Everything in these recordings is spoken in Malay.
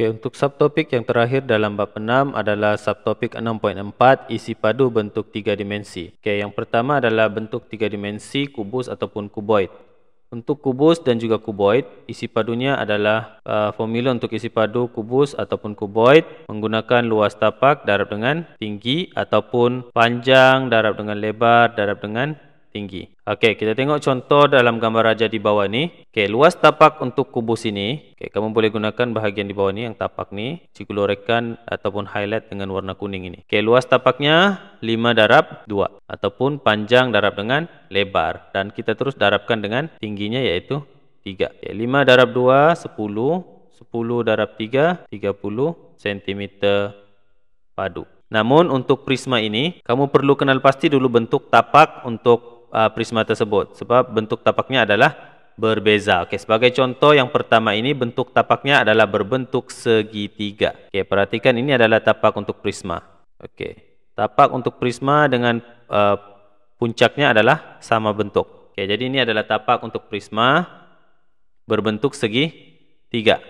Okey, untuk subtopik yang terakhir dalam bab 6 adalah subtopik 6.4, isi padu bentuk 3 dimensi. Okey, yang pertama adalah bentuk 3 dimensi kubus ataupun kuboid. Untuk kubus dan juga kuboid, isi padunya adalah formula untuk isi padu kubus ataupun kuboid menggunakan luas tapak darab dengan tinggi ataupun panjang darab dengan lebar darab dengan tinggi. Okey, kita tengok contoh dalam gambar raja di bawah ni. Okey, luas tapak untuk kubus ini, okey, kamu boleh gunakan bahagian di bawah ni yang tapak ni, cikgu lorekan ataupun highlight dengan warna kuning ini. Okey, luas tapaknya 5 darab 2 ataupun panjang darab dengan lebar, dan kita terus darabkan dengan tingginya iaitu 3. Okey, 5 darab 2 10, 10 darab 3 30 cm padu. Namun untuk prisma ini, kamu perlu kenal pasti dulu bentuk tapak untuk prisma tersebut, sebab bentuk tapaknya adalah berbeza. Okey, sebagai contoh yang pertama ini bentuk tapaknya adalah berbentuk segitiga. Okey, perhatikan ini adalah tapak untuk prisma. Okey, tapak untuk prisma dengan puncaknya adalah sama bentuk. Okey, jadi ini adalah tapak untuk prisma berbentuk segitiga.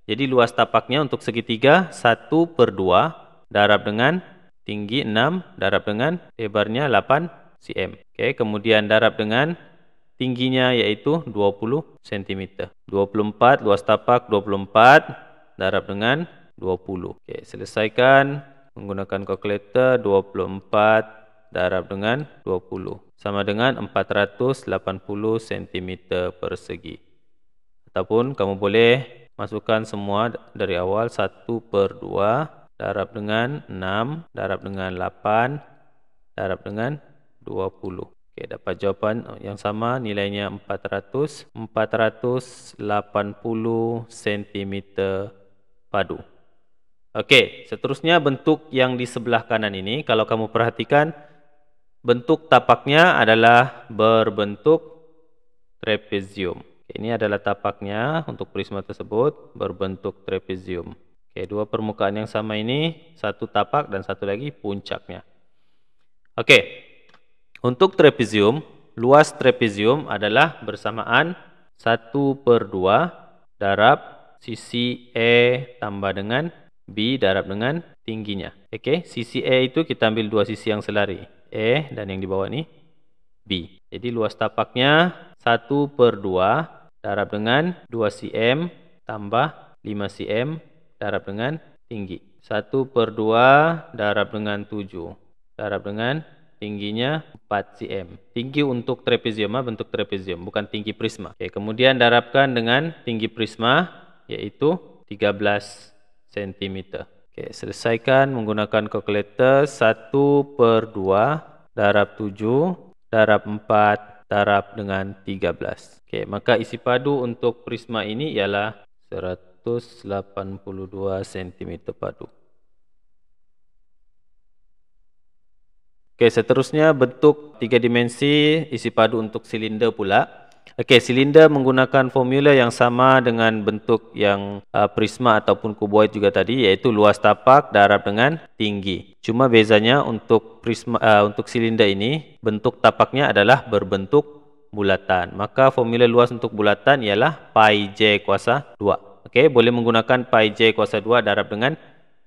Jadi luas tapaknya untuk segitiga 1/2 darab dengan tinggi 6 darab dengan lebarnya 8 cm. Okey, kemudian darab dengan tingginya iaitu 20 cm. 24 luas tapak 24 darab dengan 20. Okey, selesaikan menggunakan kalkulator. 24 darab dengan 20 sama dengan 480 cm persegi. Ataupun kamu boleh masukkan semua dari awal. 1/2 darab dengan 6 darab dengan 8 darab dengan 20. Okey, dapat jawapan yang sama, nilainya 480 cm padu. Okey, seterusnya bentuk yang di sebelah kanan ini, kalau kamu perhatikan, bentuk tapaknya adalah berbentuk trapezium. Okey, ini adalah tapaknya untuk prisma tersebut berbentuk trapezium. Okey, dua permukaan yang sama ini, satu tapak dan satu lagi puncaknya. Okey. Untuk trapezium, luas trapezium adalah bersamaan 1/2 darab sisi E tambah dengan B darab dengan tingginya. Okey, sisi E itu kita ambil dua sisi yang selari, E dan yang di bawah ni B. Jadi luas tapaknya 1/2 darab dengan 2 cm tambah 5 cm darab dengan tinggi. 1/2 darab dengan 7 darab dengan tingginya 4 cm. Tinggi untuk trapezium, bentuk trapezium, bukan tinggi prisma. Okey, kemudian darabkan dengan tinggi prisma iaitu 13 cm. Okey, selesaikan menggunakan kalkulator. 1/2 darab 7 darab 4 darab dengan 13. Okey, maka isi padu untuk prisma ini ialah 182 cm padu. Okey, seterusnya bentuk 3 dimensi isi padu untuk silinder pula. Okey, silinder menggunakan formula yang sama dengan bentuk yang prisma ataupun kuboid juga tadi, iaitu luas tapak darab dengan tinggi. Cuma bezanya untuk prisma untuk silinder ini bentuk tapaknya adalah berbentuk bulatan. Maka formula luas untuk bulatan ialah pi j kuasa 2. Okey, boleh menggunakan pi j kuasa 2 darab dengan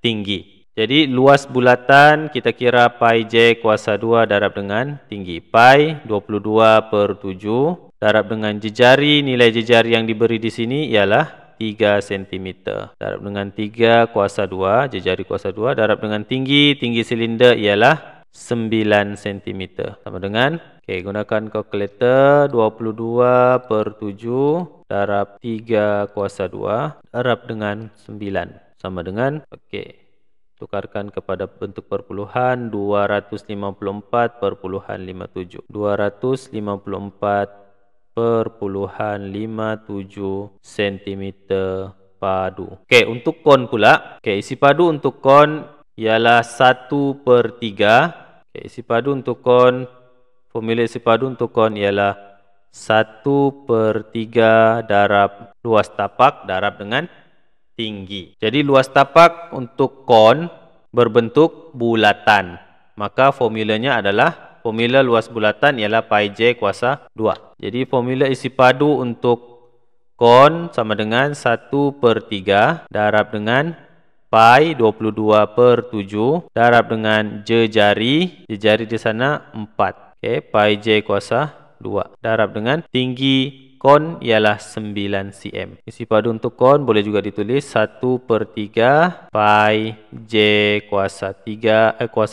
tinggi. Jadi luas bulatan kita kira pi j kuasa 2 darab dengan tinggi. Pi 22/7 darab dengan jejari. Nilai jejari yang diberi di sini ialah 3 cm. Darab dengan 3 kuasa 2, jejari kuasa 2 darab dengan tinggi. Tinggi silinder ialah 9 cm. Sama dengan, okey, gunakan kalkulator. 22/7 darab 3 kuasa 2 darab dengan 9 sama dengan, okey, tukarkan kepada bentuk perpuluhan 254,57. 254,57 cm padu. Okey, untuk kon pula. Okey, isi padu untuk kon ialah 1/3. Okey, isi padu untuk kon, formula isi padu untuk kon ialah 1/3 darab luas tapak darab dengan tinggi. Jadi luas tapak untuk kon berbentuk bulatan. Maka formulanya adalah, formula luas bulatan ialah pi j kuasa 2. Jadi formula isi padu untuk kon sama dengan 1/3 darab dengan pi 22/7 darab dengan jejari di sana 4. Okey, pi j kuasa 2 darab dengan tinggi kon ialah 9 cm. Isi padu untuk kon boleh juga ditulis 1/3 pi j kuasa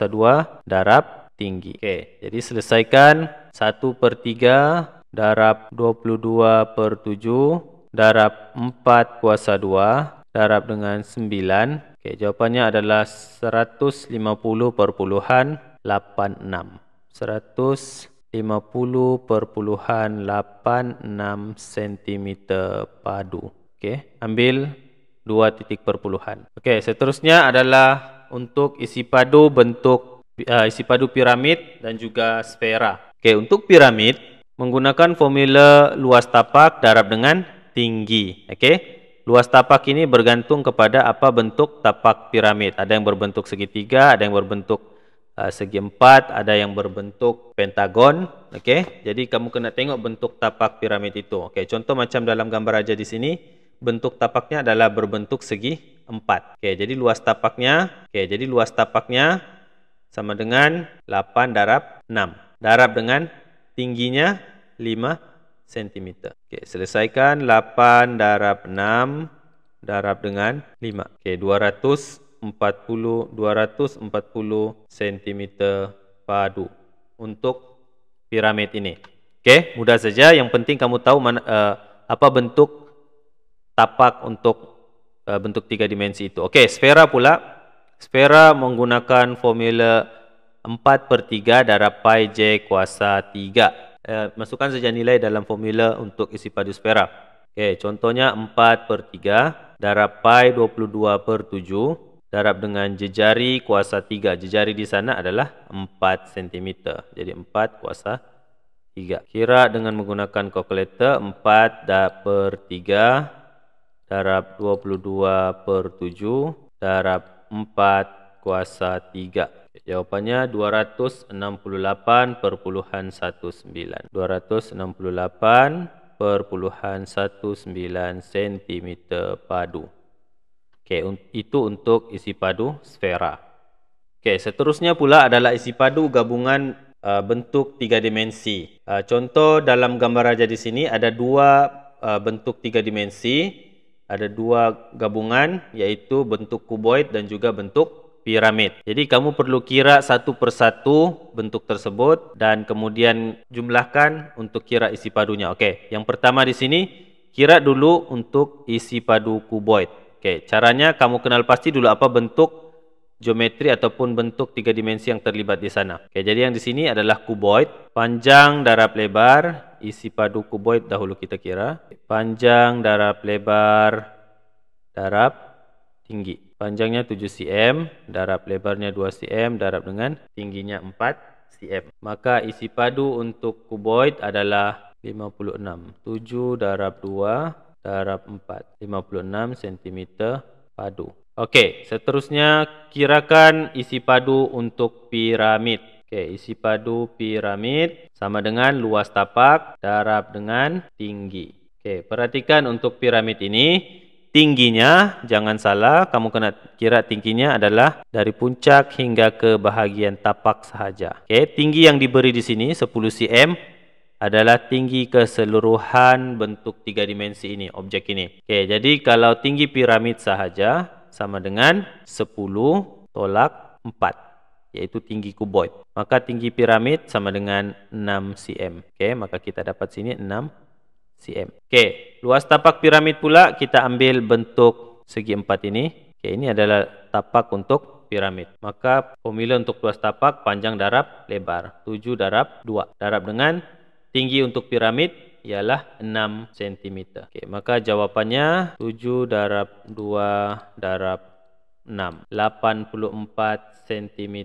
2 darab tinggi. Okey, jadi selesaikan 1/3 darab 22/7 darab 4 kuasa 2 darab dengan 9. Okey, jawapannya adalah 150,86. 150,86 cm padu. Okey, ambil 2 titik perpuluhan. Okey, seterusnya adalah untuk isi padu bentuk isi padu piramid dan juga sfera. Okey, untuk piramid menggunakan formula luas tapak darab dengan tinggi. Okey, luas tapak ini bergantung kepada apa bentuk tapak piramid. Ada yang berbentuk segitiga, ada yang berbentuk segi empat, ada yang berbentuk pentagon. Okey, jadi kamu kena tengok bentuk tapak piramid itu. Okey, contoh macam dalam gambar aja di sini, bentuk tapaknya adalah berbentuk segi empat. Okey, jadi luas tapaknya sama dengan 8 darab 6 darab dengan tingginya 5 cm. Okey, selesaikan 8 darab 6 darab dengan 5. Okey, 240 cm padu untuk piramid ini. Okey, mudah saja. Yang penting kamu tahu apa bentuk tapak untuk bentuk 3 dimensi itu. Okey, sfera pula. Sfera menggunakan formula 4/3 darab pi j kuasa 3. Masukkan saja nilai dalam formula untuk isi padu sfera. Okey, contohnya 4/3 darab pi 22/7 darab dengan jejari kuasa 3. Jejari di sana adalah 4 cm. Jadi 4 kuasa 3. Kira dengan menggunakan kalkulator. 4/3 darab 22/7 darab 4 kuasa 3. Jawapannya 268,19. 268,19 cm padu. Okey, itu untuk isi padu sfera. Okey, seterusnya pula adalah isi padu gabungan bentuk 3 dimensi. Contoh dalam gambar aja di sini ada 2 bentuk 3 dimensi, ada 2 gabungan yaitu bentuk kuboid dan juga bentuk piramid. Jadi kamu perlu kira satu persatu bentuk tersebut dan kemudian jumlahkan untuk kira isi padunya. Okey, yang pertama di sini kira dulu untuk isi padu kuboid. Okey, caranya kamu kenal pasti dulu apa bentuk geometri ataupun bentuk 3 dimensi yang terlibat di sana. Okey, jadi yang di sini adalah kuboid. Panjang darab lebar, isi padu kuboid dahulu kita kira. Panjang darab lebar darab tinggi. Panjangnya 7 cm, darab lebarnya 2 cm, darab dengan tingginya 4 cm. Maka isi padu untuk kuboid adalah 56. 7 darab 2 darab 4, 56 cm padu. Okey, seterusnya kirakan isi padu untuk piramid. Okey, isi padu piramid sama dengan luas tapak darab dengan tinggi. Okey, perhatikan untuk piramid ini, tingginya jangan salah, kamu kena kira tingginya adalah dari puncak hingga ke bahagian tapak sahaja. Okey, tinggi yang diberi di sini 10 cm adalah tinggi keseluruhan bentuk 3 dimensi ini, objek ini. Okey, jadi kalau tinggi piramid sahaja sama dengan 10 tolak 4, yaitu tinggi kuboid. Maka tinggi piramid sama dengan 6 cm. Okey, maka kita dapat sini 6 cm. Okey, luas tapak piramid pula kita ambil bentuk segi 4 ini. Okey, ini adalah tapak untuk piramid. Maka formula untuk luas tapak panjang darab lebar 7 darab 2 darab dengan tinggi untuk piramid ialah 6 cm. Okey, maka jawapannya 7 darab 2 darab 6, 84 cm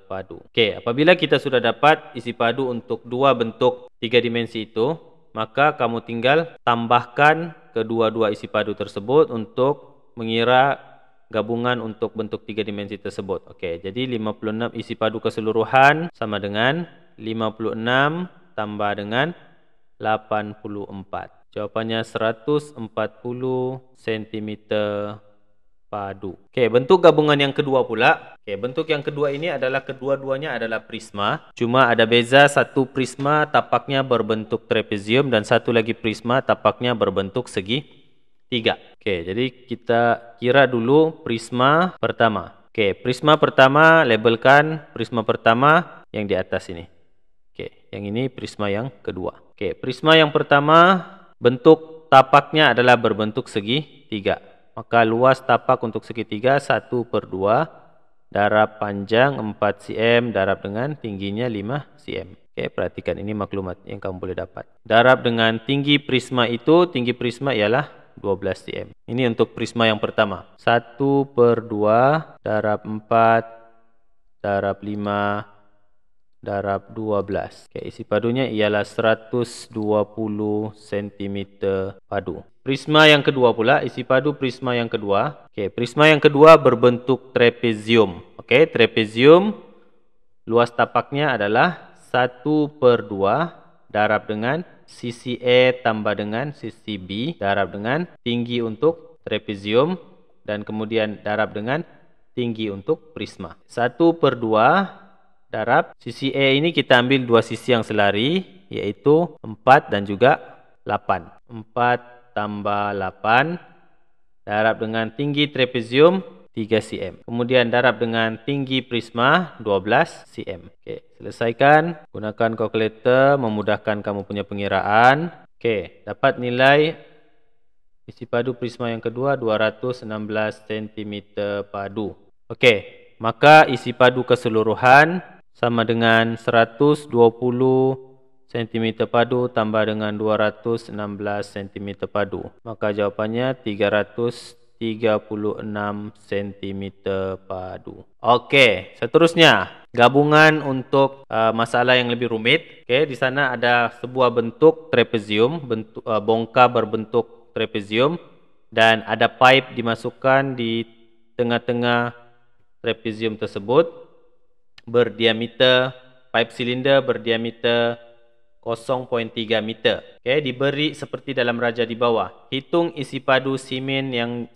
padu. Okey, apabila kita sudah dapat isi padu untuk 2 bentuk 3 dimensi itu, maka kamu tinggal tambahkan kedua-dua isi padu tersebut untuk mengira gabungan untuk bentuk 3 dimensi tersebut. Okey, jadi 56 isi padu keseluruhan sama dengan 56 tambah dengan 84. Jawapannya 140 cm padu. Okey, bentuk gabungan yang kedua pula. Okey, bentuk yang kedua ini adalah kedua-duanya adalah prisma. Cuma ada beza, satu prisma tapaknya berbentuk trapezium dan satu lagi prisma tapaknya berbentuk segitiga. Okey, jadi kita kira dulu prisma pertama. Okey, prisma pertama labelkan prisma pertama yang di atas ini. Okey, yang ini prisma yang kedua. Okey, prisma yang pertama bentuk tapaknya adalah berbentuk segitiga. Maka luas tapak untuk segitiga 1/2, darab panjang 4 cm, darab dengan tingginya 5 cm. Okey, perhatikan ini maklumat yang kamu boleh dapat. Darab dengan tinggi prisma itu, tinggi prisma ialah 12 cm. Ini untuk prisma yang pertama. 1/2 darab 4 darab 5 darab 12. Okay, isi padunya ialah 120 cm padu. Prisma yang kedua pula, isi padu prisma yang kedua. Okay, prisma yang kedua berbentuk trapezium. Okay, trapezium luas tapaknya adalah 1/2 darab dengan sisi E tambah dengan sisi B, darab dengan tinggi untuk trapezium dan kemudian darab dengan tinggi untuk prisma. 1/2 darab sisi E ini kita ambil dua sisi yang selari, yaitu 4 dan juga 8. 4 tambah 8 darab dengan tinggi trapezium 3 cm. Kemudian darab dengan tinggi prisma 12 cm. Okey, selesaikan. Gunakan kalkulator memudahkan kamu punya pengiraan. Okey, dapat nilai isi padu prisma yang kedua 216 cm padu. Okey, maka isi padu keseluruhan sama dengan 120 cm padu tambah dengan 216 cm padu. Maka jawapannya 336 cm padu. Okey, seterusnya gabungan untuk masalah yang lebih rumit. Okey, di sana ada sebuah bentuk trapezium, bentuk bongka berbentuk trapezium dan ada pipe dimasukkan di tengah-tengah trapezium tersebut berdiameter, pipe silinder berdiameter 0.3 meter. Okay, diberi seperti dalam raja di bawah. Hitung isi padu simen yang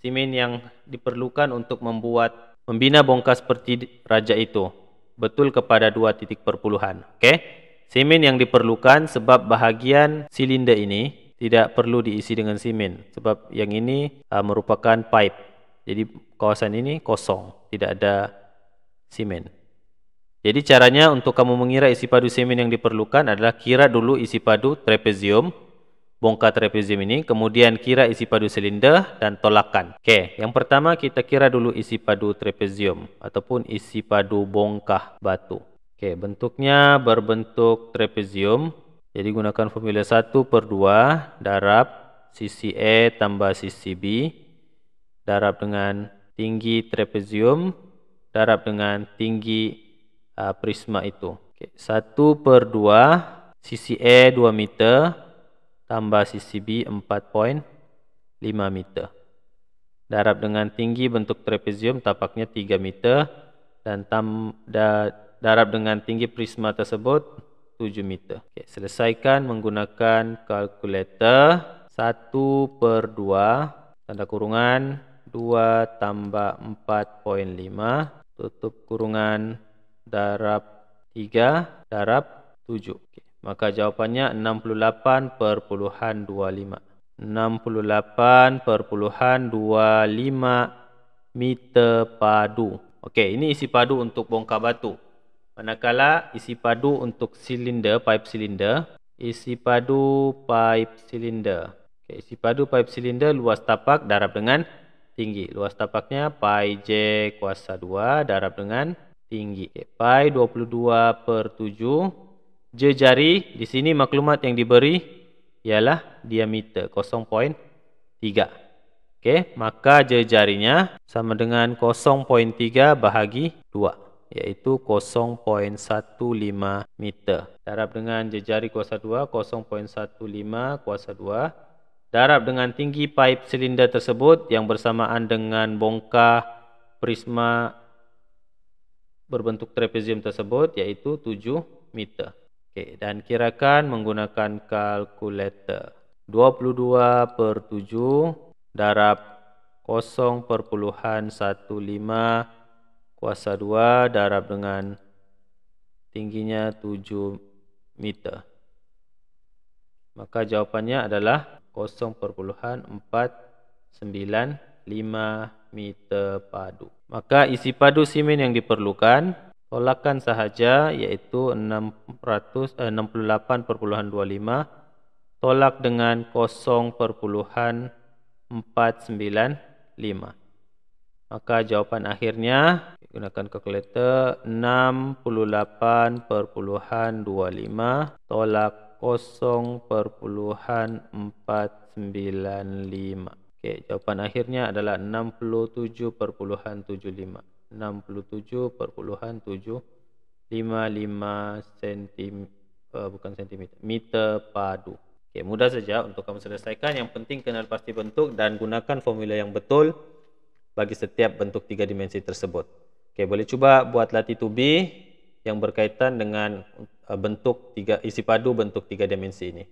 diperlukan untuk membina bongka seperti raja itu. Betul kepada 2 titik perpuluhan. Okay, simen yang diperlukan sebab bahagian silinder ini tidak perlu diisi dengan simen. Sebab yang ini merupakan pipe. Jadi kawasan ini kosong, tidak ada simen. Jadi caranya untuk kamu mengira isi padu semen yang diperlukan adalah kira dulu isi padu trapezium, bongka trapezium ini, kemudian kira isi padu silinder dan tolakan. Okey, yang pertama kita kira dulu isi padu trapezium ataupun isi padu bongkah batu. Okey, bentuknya berbentuk trapezium. Jadi gunakan formula 1/2 darab sisi E tambah sisi B darab dengan tinggi trapezium darab dengan tinggi prisma itu. Okay. 1/2 sisi E 2 meter tambah sisi B 4.5 meter. Darab dengan tinggi bentuk trapezium tapaknya 3 meter dan darab dengan tinggi prisma tersebut 7 meter. Okay. Selesaikan menggunakan kalkulator. 1/2 tanda kurungan 2 tambah 4.5 tutup kurungan darab 3 darab 7. Okay. Maka jawapannya 68.25. 68.25 meter padu. Okey, ini isi padu untuk bongkar batu. Manakala isi padu untuk silinder, pipe silinder, isi padu pipe silinder. Okey, isi padu pipe silinder luas tapak darab dengan tinggi. Luas tapaknya pi J kuasa 2 darab dengan tinggi. Pi 22/7. Jari di sini maklumat yang diberi ialah diameter 0.3. Okey, maka jarinya sama dengan 0.3 bahagi 2 iaitu 0.15 meter. Darab dengan jari kuasa 2 0.15 kuasa 2 darab dengan tinggi pipe silinder tersebut yang bersamaan dengan bongkah prisma berbentuk trapezium tersebut iaitu 7 meter. Okey, dan kirakan menggunakan kalkulator. 22/7 darab 0,15 kuasa 2 darab dengan tingginya 7 meter. Maka jawapannya adalah 0,495 meter padu. Maka isi padu simen yang diperlukan, tolakan sahaja iaitu 68,25 tolak dengan 0,495. Maka jawapan akhirnya gunakan kalkulator 68,25 tolak 0,495. Okey, jawapan akhirnya adalah 67,75. 67,755 meter padu. Okey, mudah saja untuk kamu selesaikan. Yang penting kenal pasti bentuk dan gunakan formula yang betul bagi setiap bentuk 3 dimensi tersebut. Okey, boleh cuba buat latih 2B yang berkaitan dengan bentuk isi padu bentuk 3 dimensi ini.